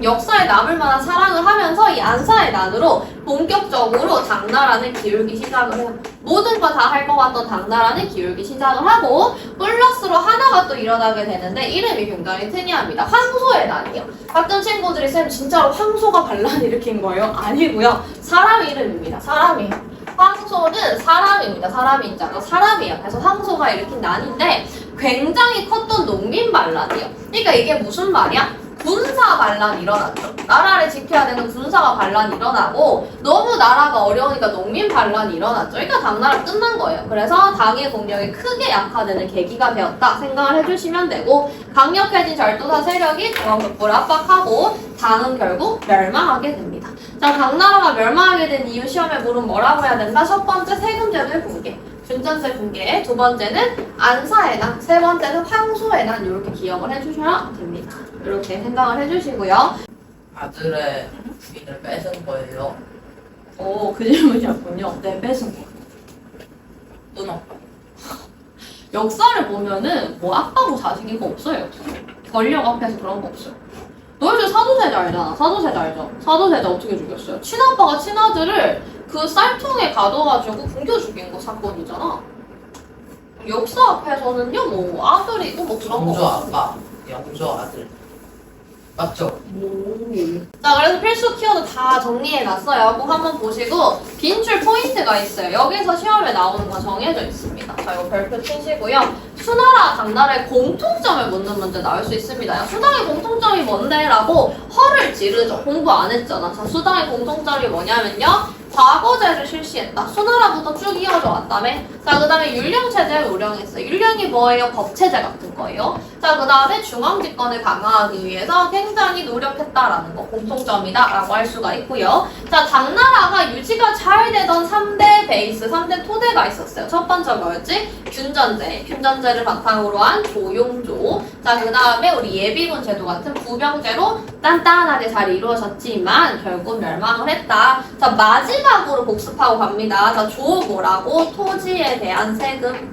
역사에 남을 만한 사랑을 하면서 이 안사의 난으로 본격적으로 당나라를 기울기 시작을 해요. 모든 거 다 할 것 같던 당나라는 기울기 시작을 하고 플러스로 하나가 사고가 또 일어나게 되는데 이름이 굉장히 특이합니다. 황소의 난이요. 가끔 친구들이 쌤 진짜로 황소가 반란 일으킨 거예요? 아니고요. 사람 이름입니다. 사람이에요. 황소는 사람입니다. 사람인자가 사람이에요. 그래서 황소가 일으킨 난인데 굉장히 컸던 농민 반란이에요. 그러니까 이게 무슨 말이야? 군사 반란이 일어났죠. 나라를 지켜야 되는 군사가 반란이 일어나고 너무 나라가 어려우니까 농민 반란이 일어났죠. 그러니까 당나라 끝난 거예요. 그래서 당의 공력이 크게 약화되는 계기가 되었다 생각을 해주시면 되고 강력해진 절도사 세력이 중앙정부를 압박하고 당은 결국 멸망하게 됩니다. 자, 당나라가 멸망하게 된 이유 시험에 물으면 뭐라고 해야 된다? 첫 번째 세금제도의 붕괴. 균전세 붕괴, 두 번째는 안사의 난, 세 번째는 황소의 난 이렇게 기억을 해주셔야 됩니다. 이렇게 생각을 해주시고요. 아들의 부인을 뺏은 거예요. 오, 그 질문이었군요. 네, 뺏은 거. 끊었다. 역사를 보면은 뭐 아빠고 자식이고 없어요. 역사. 권력 앞에서 그런 거 없어요. 너희들 사도세자 알잖아. 사도세자 알죠? 사도세자 어떻게 죽였어요? 친아빠가 친아들을 그 쌀통에 가둬가지고 굶겨 죽인 거 사건이잖아. 역사 앞에서는요, 뭐 아들이고 뭐 그런 거 영조 없어요. 아빠, 영조 아들. 맞죠? 자, 그래서 필수 키워드 다 정리해놨어요. 꼭 한번 보시고 빈줄 포인트가 있어요. 여기서 시험에 나오는 거 정해져 있습니다. 자, 이거 별표 치시고요. 수나라, 당나라의 공통점을 묻는 문제 나올 수 있습니다. 야, 수당의 공통점이 뭔데? 라고 허를 찌르죠. 공부 안 했잖아. 자, 수당의 공통점이 뭐냐면요. 과거제를 실시했다. 수나라부터 쭉 이어져 왔다며. 자, 그 다음에 율령체제를 운영했어. 율령이 뭐예요? 법체제 같은 거예요. 자, 그 다음에 중앙집권을 강화하기 위해서 굉장히 노력했다라는 거 공통점이다 라고 할 수가 있고요. 자, 당나라가 유지가 잘 되던 3대 베이스, 3대 토대가 있었어요. 첫 번째 뭐였지? 균전제. 균전제를 바탕으로 한 조용조. 자, 그 다음에 우리 예비군 제도 같은 부병제로 단단하게 잘 이루어졌지만 결국 멸망을 했다. 자, 마지막으로 복습하고 갑니다. 자, 조 뭐라고? 토지에 대한 세금.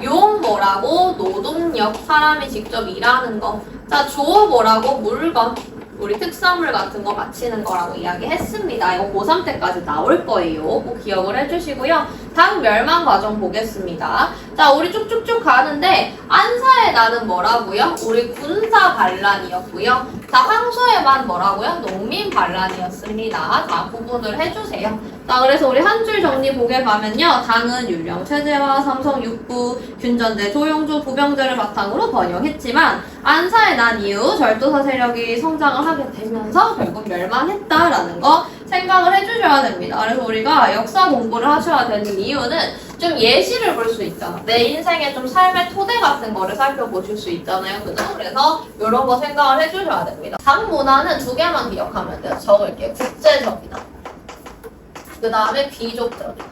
용 뭐라고? 노동력. 사람이 직접 일하는 거. 자, 조 뭐라고? 물건. 우리 특산물 같은 거 바치는 거라고 이야기했습니다. 이거 고3 때까지 나올 거예요. 꼭 기억을 해주시고요. 당 멸망 과정 보겠습니다. 자, 우리 쭉쭉쭉 가는데 안사의 난은 뭐라고요? 우리 군사 반란이었고요. 자, 황소의만 뭐라고요? 농민 반란이었습니다. 자, 구분을 해주세요. 자, 그래서 우리 한 줄 정리 보게 가면요. 당은 율령 체제와 삼성 육부, 균전제, 조용조, 부병제를 바탕으로 번영했지만 안사의 난 이후 절도사 세력이 성장을 하게 되면서 결국 멸망했다라는 거 생각을 해주셔야 됩니다. 그래서 우리가 역사 공부를 하셔야 되는 이유는 좀 예시를 볼 수 있잖아. 내 인생의 좀 삶의 토대 같은 거를 살펴보실 수 있잖아요. 그죠? 그래서 이런 거 생각을 해주셔야 됩니다. 당 문화는 두 개만 기억하면 돼요. 적을게요. 국제적이다. 그 다음에 귀족적이다.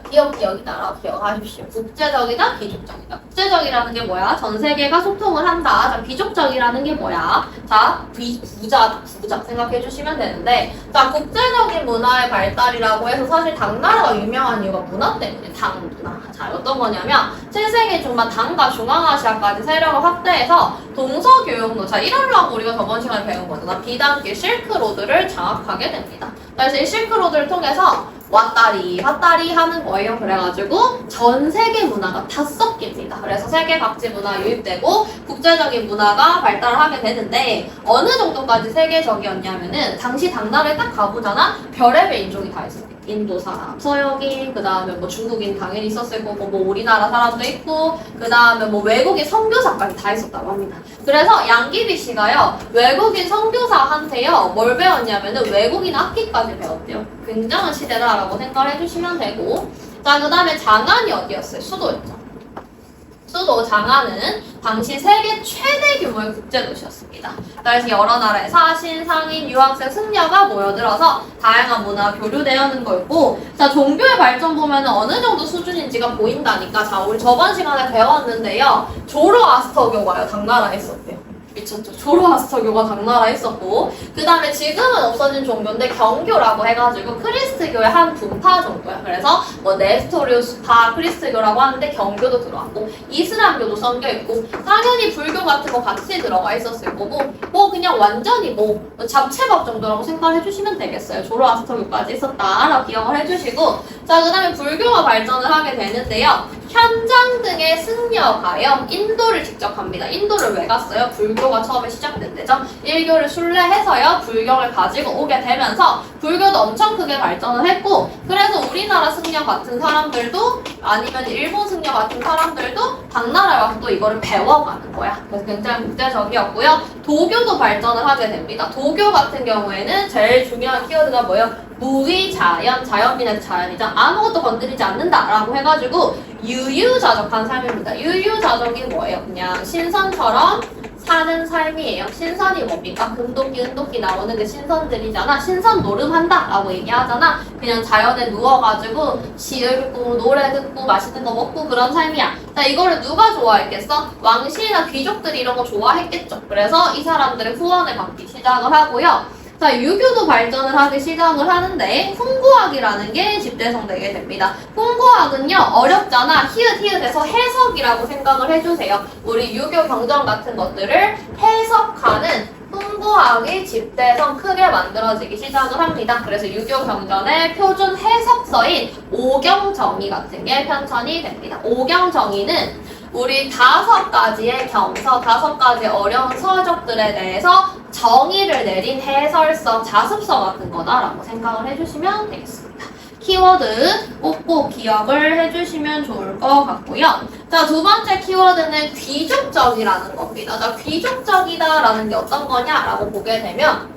기억이다라고 기억하십시오. 국제적이다, 귀족적이다. 국제적이라는 게 뭐야? 전 세계가 소통을 한다. 자, 귀족적이라는 게 뭐야? 자, 부자 생각해 주시면 되는데, 자, 국제적인 문화의 발달이라고 해서 사실 당나라가 유명한 이유가 문화 때문에 당 문화. 자, 어떤 거냐면 7세기 중반 당과 중앙아시아까지 세력을 확대해서 동서교역로. 자, 이러려고 우리가 저번 시간에 배운 거잖아. 비단길 실크로드를 장악하게 됩니다. 그래서 이 실크로드를 통해서 왔다리 갔다리 하는 거예요. 그래가지고 전 세계 문화가 다 섞입니다. 그래서 세계 각지 문화 유입되고 국제적인 문화가 발달을 하게 되는데 어느 정도까지 세계적이었냐면은 당시 당나라에 딱 가보잖아. 별의별 인종이 다 있어요. 인도 사람, 서역인, 그 다음에 뭐 중국인 당연히 있었을 거고 뭐 우리나라 사람도 있고 그 다음에 뭐 외국인 선교사까지 다 있었다고 합니다. 그래서 양귀비 씨가요 외국인 선교사한테요 뭘 배웠냐면은 외국인 악기까지 배웠대요. 굉장한 시대다라고 생각을 해주시면 되고 자 그 다음에 장안이 어디였어요? 수도였죠. 수도 장안은 당시 세계 최대 규모의 국제도시였습니다. 그래서 여러 나라의 사신, 상인, 유학생, 승려가 모여들어서 다양한 문화가 교류되는 거였고 자 종교의 발전 보면 어느 정도 수준인지가 보인다니까 자 우리 저번 시간에 배웠는데요. 조로아스터교가요 당나라에 있었대요. 미쳤죠. 조로아스터교가 당나라 있었고, 그 다음에 지금은 없어진 종교인데 경교라고 해가지고 크리스트교의 한 분파 정도야. 그래서 뭐 네스토리우스파 크리스트교라고 하는데 경교도 들어왔고, 이슬람교도 섞여 있고, 당연히 불교 같은 거 같이 들어가 있었을 거고, 뭐 그냥 완전히 뭐 잡채밥 정도라고 생각을 해주시면 되겠어요. 조로아스터교까지 있었다라고 기억을 해주시고, 자, 그 다음에 불교가 발전을 하게 되는데요. 현장 등의 승려가요. 인도를 직접 갑니다. 인도를 왜 갔어요? 불교가 처음에 시작된 데죠. 일교를 순례해서요. 불경을 가지고 오게 되면서 불교도 엄청 크게 발전을 했고, 그래서 우리나라 승려 같은 사람들도 아니면 일본 승려 같은 사람들도 당나라에 와서 또 이거를 배워가는 거야. 그래서 굉장히 국제적이었고요. 도교도 발전을 하게 됩니다. 도교 같은 경우에는 제일 중요한 키워드가 뭐예요? 무위자연, 자연민의 자연이죠. 아무것도 건드리지 않는다라고 해가지고 유유자적한 삶입니다. 유유자적이 뭐예요? 그냥 신선처럼 사는 삶이에요. 신선이 뭡니까? 금도끼, 은도끼 나오는 게 신선들이잖아. 신선 노름한다 라고 얘기하잖아. 그냥 자연에 누워가지고 시를 듣고 노래 듣고 맛있는 거 먹고 그런 삶이야. 자, 이거를 누가 좋아했겠어? 왕실이나 귀족들이 이런 거 좋아했겠죠. 그래서 이 사람들의 후원을 받기 시작을 하고요. 자, 유교도 발전을 하기 시작을 하는데 풍부학이라는 게 집대성되게 됩니다. 풍부학은요, 어렵잖아. 히읗히읗해서 해석이라고 생각을 해주세요. 우리 유교 경전 같은 것들을 해석하는 풍부학이 집대성 크게 만들어지기 시작을 합니다. 그래서 유교 경전의 표준 해석서인 오경정의 같은 게 편찬이 됩니다. 오경정의는 우리 5가지의 경서, 5가지 어려운 서적들에 대해서 정의를 내린 해설서, 자습서 같은 거다라고 생각을 해주시면 되겠습니다. 키워드 꼭꼭 기억을 해주시면 좋을 것 같고요. 자, 두 번째 키워드는 귀족적이라는 겁니다. 자, 귀족적이다라는 게 어떤 거냐라고 보게 되면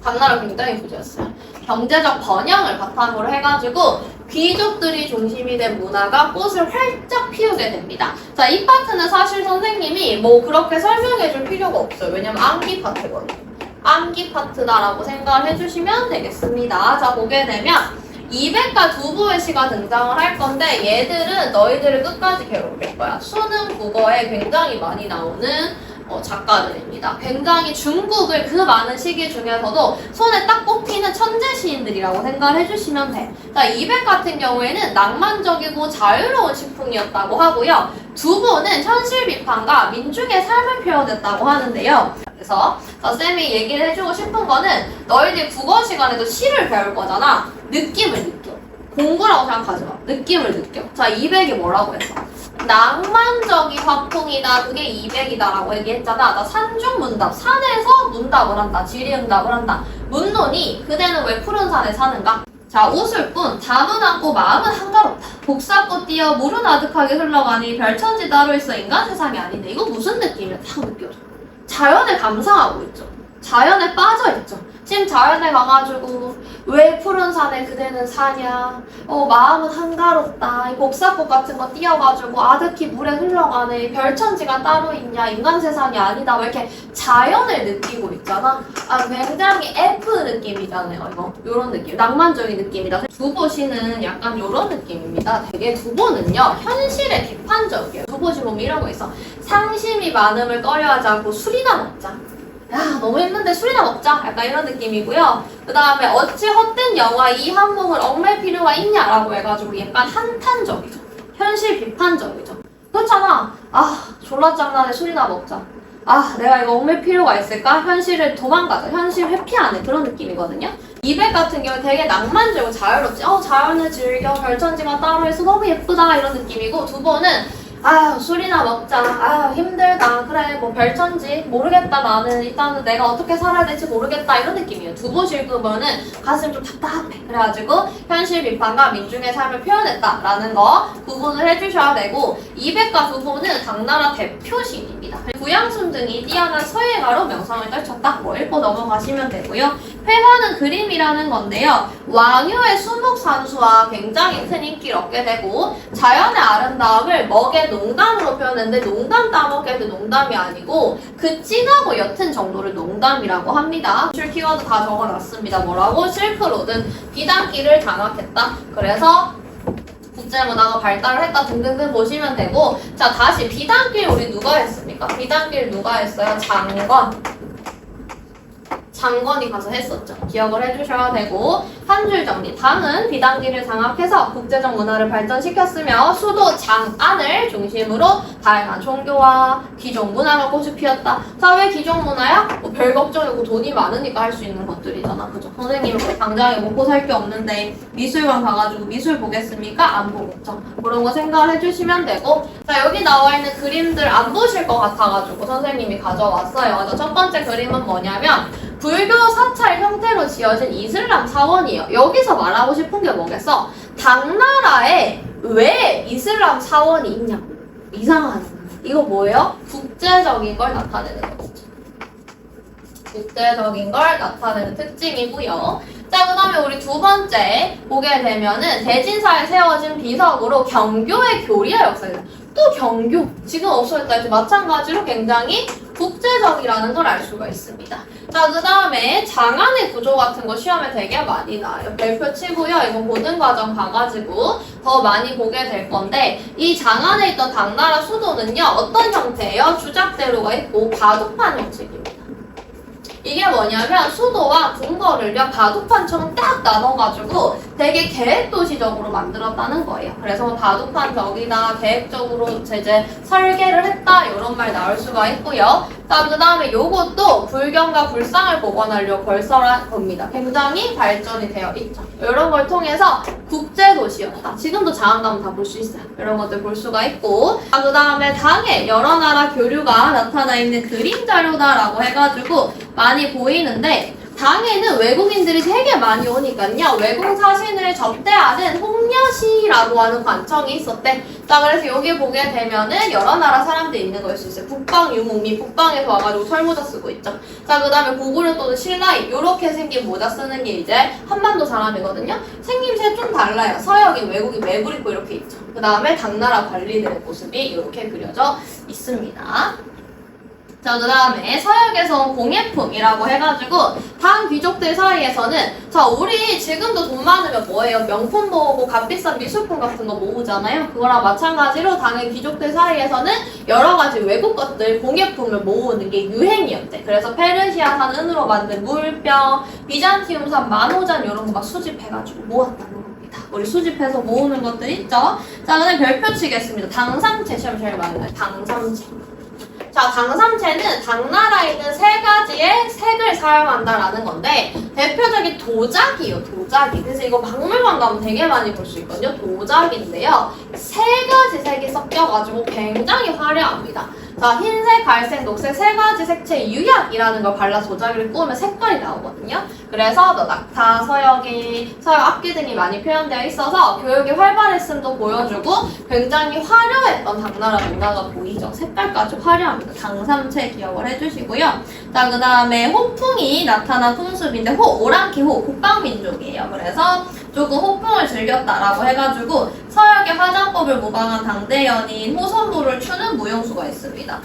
당나라 굉장히 부자였어요. 경제적 번영을 바탕으로 해가지고 귀족들이 중심이 된 문화가 꽃을 활짝 피우게 됩니다. 자, 이 파트는 사실 선생님이 뭐 그렇게 설명해 줄 필요가 없어요. 왜냐면 암기 파트거든요. 암기 파트다라고 생각을 해주시면 되겠습니다. 자, 보게 되면 200과 두부의 시가 등장을 할 건데 얘들은 너희들을 끝까지 괴롭힐 거야. 수능 국어에 굉장히 많이 나오는 작가들입니다. 굉장히 중국을 그 많은 시기 중에서도 손에 딱 꼽히는 천재 시인들이라고 생각을 해주시면 돼. 자, 200 같은 경우에는 낭만적이고 자유로운 시풍이었다고 하고요. 두부는 현실 비판과 민중의 삶을 표현했다고 하는데요. 그래서 쌤이 얘기를 해주고 싶은 거는 너희들 국어 시간에도 시를 배울 거잖아. 느낌을 느껴. 공부라고 생각하지 마. 느낌을 느껴. 자, 200이 뭐라고 했어? 낭만적인 화풍이다. 그게 200이다라고 얘기했잖아. 나 산중문답. 산에서 문답을 한다. 질의응답을 한다. 문론이 그대는 왜 푸른 산에 사는가? 자, 웃을 뿐 담은 않고 마음은 한가롭다. 복사꽃 띄어 물은 아득하게 흘러가니 별천지 따로 있어 인간 세상이 아닌데 이거 무슨 느낌이야? 딱 느껴져. 자연에 감상하고 있죠. 자연에 빠져 있죠. 지금 자연에 가가지고 왜 푸른 산에 그대는 사냐? 마음은 한가롭다. 이 복사꽃 같은 거 띄어가지고 아득히 물에 흘러가네. 별천지가 따로 있냐? 인간 세상이 아니다. 왜 이렇게 자연을 느끼고 있잖아. 아, 굉장히 F 느낌이잖아요. 이거 요런 느낌. 낭만적인 느낌이다. 두보시는 약간 요런 느낌입니다. 되게 두보는요 현실에 비판적이에요. 두보시 보면 이런 거 있어. 상심이 많음을 꺼려하지 않고 술이나 먹자. 야, 너무 힘든데 술이나 먹자. 약간 이런 느낌이고요. 그 다음에 어찌 헛된 영화 이 한몸을 얽맬 필요가 있냐라고 해가지고 약간 한탄적이죠. 현실 비판적이죠. 그렇잖아. 아, 졸라 짱나네. 술이나 먹자. 아, 내가 이거 얽맬 필요가 있을까? 현실을 도망가자. 현실 회피하는 그런 느낌이거든요. 200 같은 경우 되게 낭만적이고 자유롭지. 자연을 즐겨. 별천지가 따로 있어. 너무 예쁘다. 이런 느낌이고, 두번은 아유, 술이나 먹자. 아유, 힘들다. 그래, 뭐 별천지 모르겠다. 나는 일단은 내가 어떻게 살아야 될지 모르겠다. 이런 느낌이에요. 두부 읽으면은 가슴이 좀 답답해. 그래가지고 현실 비판과 민중의 삶을 표현했다라는 거 구분을 해주셔야 되고, 200과 두부는 당나라 대표 시인입니다. 구양순 등이 뛰어난 서예가로 명성을 떨쳤다. 뭐 읽고 넘어가시면 되고요. 회화는 그림이라는 건데요. 왕효의 수묵산수와 굉장히 큰 인기를 얻게 되고, 자연의 아름다움을 먹의 농담으로 표현했는데 농담 따먹게도 농담이 아니고 그 진하고 옅은 정도를 농담이라고 합니다. 출 키워드 다 적어놨습니다. 뭐라고? 실크로드, 비단길을 장악했다. 그래서 국제문화가 발달을 했다 등등등 보시면 되고, 자, 다시 비단길 우리 누가 했습니까? 했습니까? 비단길 누가 했어요? 장건. 장건이 가서 했었죠. 기억을 해주셔야 되고 한 줄 정리. 당은 비단기를 장악해서 국제적 문화를 발전시켰으며 수도 장안을 중심으로 다양한 종교와 기존 문화가 꽃이 피었다. 자, 왜 기존 문화야? 뭐 별 걱정이고 돈이 많으니까 할 수 있는 것들이잖아. 그죠? 선생님은 당장에 먹고 살 게 없는데 미술관 가가지고 미술 보겠습니까? 안 보겠죠. 그런 거 생각을 해주시면 되고 자, 여기 나와 있는 그림들 안 보실 것 같아가지고 선생님이 가져왔어요. 자, 첫 번째 그림은 뭐냐면 불교 사찰 형태로 지어진 이슬람 사원이에요. 여기서 말하고 싶은 게 뭐겠어? 당나라에 왜 이슬람 사원이 있냐? 이상하네. 이거 뭐예요? 국제적인 걸 나타내는 거죠. 국제적인 걸 나타내는 특징이고요. 자, 그 다음에 우리 두 번째 보게 되면은 대진사에 세워진 비석으로 경교의 교리와 역사입니다. 또 경교, 지금 없어졌다 해도 마찬가지로 굉장히 국제적이라는 걸 알 수가 있습니다. 자, 그 다음에 장안의 구조 같은 거 시험에 되게 많이 나와요. 별표 치고요. 이거 보는 과정 봐가지고 더 많이 보게 될 건데 이 장안에 있던 당나라 수도는요. 어떤 형태예요? 주작대로가 있고 바둑판 형식입니다. 이게 뭐냐면 수도와 궁궐을요 바둑판처럼 딱 나눠가지고 되게 계획도시적으로 만들었다는 거예요. 그래서 바둑판 저기다 계획적으로 이제 설계를 했다 이런 말 나올 수가 있고요. 자, 그 다음에 요것도 불경과 불상을 복원하려고 걸설한 겁니다. 굉장히 발전이 되어 있죠. 이런 걸 통해서 국제도시였다. 지금도 장안 가면 다 볼 수 있어요. 이런 것들 볼 수가 있고 자, 그 다음에 당에 여러 나라 교류가 나타나 있는 그림 자료다라고 해가지고 많이 보이는데 당에는 외국인들이 되게 많이 오니까요. 외국 사신을 접대하는 홍려시라고 하는 관청이 있었대. 자, 그래서 여기 보게 되면은 여러 나라 사람들이 있는 거일 수 있어요. 북방 유목민, 북방에서 와가지고 털모자 쓰고 있죠. 자, 그 다음에 고구려 또는 신라인 요렇게 생긴 모자 쓰는 게 이제 한반도 사람이거든요. 생김새 좀 달라요. 서역인 외국인 매불 입고 이렇게 있죠. 그 다음에 당나라 관리들의 모습이 이렇게 그려져 있습니다. 자, 그 다음에 서역에서 온 공예품이라고 해가지고 당 귀족들 사이에서는 자, 우리 지금도 돈 많으면 뭐예요? 명품 모으고 값비싼 미술품 같은 거 모으잖아요. 그거랑 마찬가지로 당의 귀족들 사이에서는 여러 가지 외국 것들 공예품을 모으는 게 유행이었대. 그래서 페르시아산 은으로 만든 물병, 비잔티움산 만호잔 이런 거 막 수집해가지고 모았다는 겁니다. 우리 수집해서 모으는 것들 있죠? 자, 그다음에 별표 치겠습니다. 당삼채 시험 제일 많이 나요. 당삼채. 자, 당삼채는 당나라에 있는 세 가지의 색을 사용한다라는 건데 대표적인 도자기요, 도자기. 그래서 이거 박물관 가면 되게 많이 볼 수 있거든요. 도자기인데요. 세 가지 색이 섞여가지고 굉장히 화려합니다. 자, 흰색, 갈색, 녹색 세 가지 색채의 유약이라는 걸 발라서 도자기를 꾸우면 색깔이 나오거든요. 그래서 낙타, 서역이, 서역 악기 등이 많이 표현되어 있어서 교육이 활발했음도 보여주고 굉장히 화려했던 당나라 문화가 보이죠. 색깔까지 화려합니다. 당삼채 기억을 해주시고요. 자, 그 다음에 호풍이 나타난 풍습인데 오랑캐호, 국방민족이에요. 그래서 조금 호풍을 즐겼다라고 해가지고 서역의 화장법을 모방한 당대 연인 호선부를 추는 무용수가 있습니다.